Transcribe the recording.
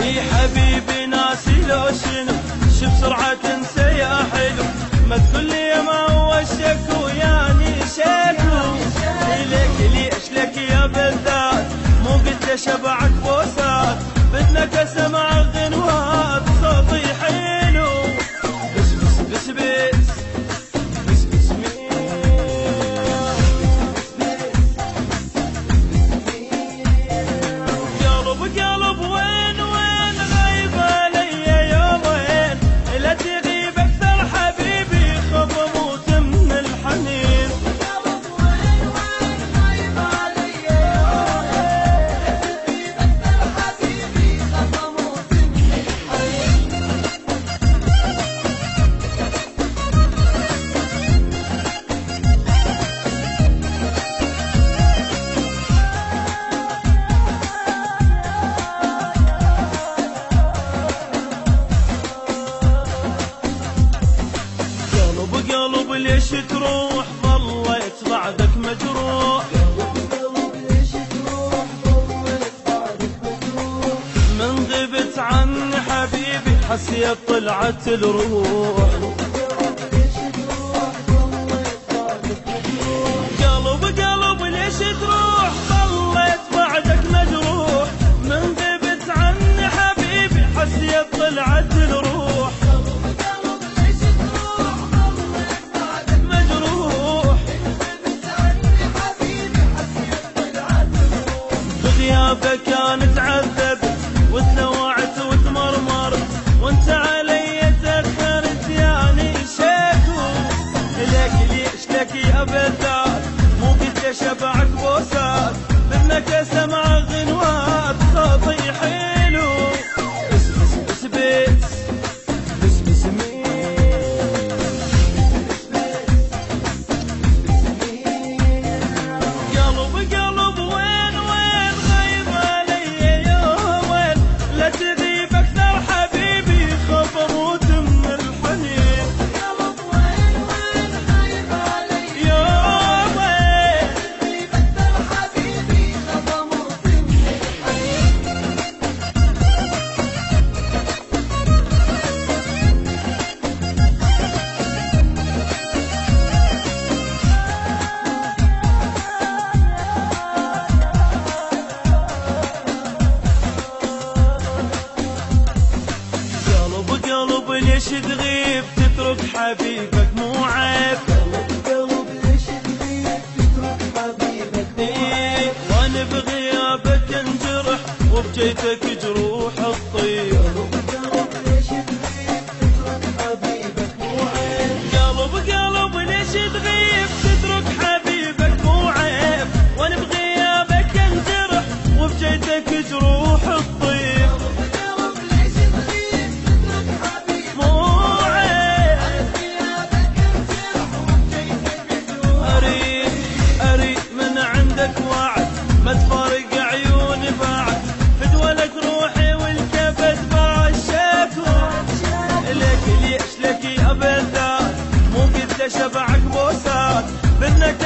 اي حبيبي ناسي لو شنو شو بسرعة تنسى يا حلو، ما تقول لي ما هو الشكو يعني شكو. ليش لك يا بالذات مو قلت شبعك بوسات، بدنك اسمع غنوات صوتي حلو. بس بس بس بس بس بس قلب قلب وين وين غايب علي يومين، لا تغيب اكثر حبيبي خف اموت من الحنين. قلب وين وين غايب علي يومين، لا تغيب اكثر حبيبي خف اموت من الحنين. قلب ليش تروح ظليت بعدك مجروح، ليش تروح ظليت بعدك مجروح، من غبت عني حبيبي حسيت طلعت الروح. قلب ليش تروح ظليت بعدك مجروح، من غبت عني حبيبي حسيت طلعت الروح. بغيابك انا تعذبت وتلوعت وتمرمرت، وانت علي تاخرت يعني شكو. ليش لك يا بالذات مو قلت شبعك بوسات، بدنك اسمع غنوات صوتي حلو. بس بس بس بس بس بس قلب وين وين غايب علي يومين، لا تغيب اكثر حبيبي خاف اموت من الحنين. قلب وين وين غايب علي يومين، لا تغيب اكثر حبيبي خاف اموت من الحنين. قلب ليش تغيب تترك حبيبك مو عيب، قلب ليش تغيب تترك حبيبك مو عيب، وانا بغيابك انجرح وبجيتك جروح الطيب. قلب ليش تغيب تترك حبيبك مو عيب، قلب ليش تغيب تترك حبيبك مو عيب، وانا بغيابك انجرح وبجيتك جروح الطيب. ما تفارق عيوني بعد فدولك روحي والكبد باع الشكو. ليش لك يا بالذات مو قلت شبعك بوسات، بدنك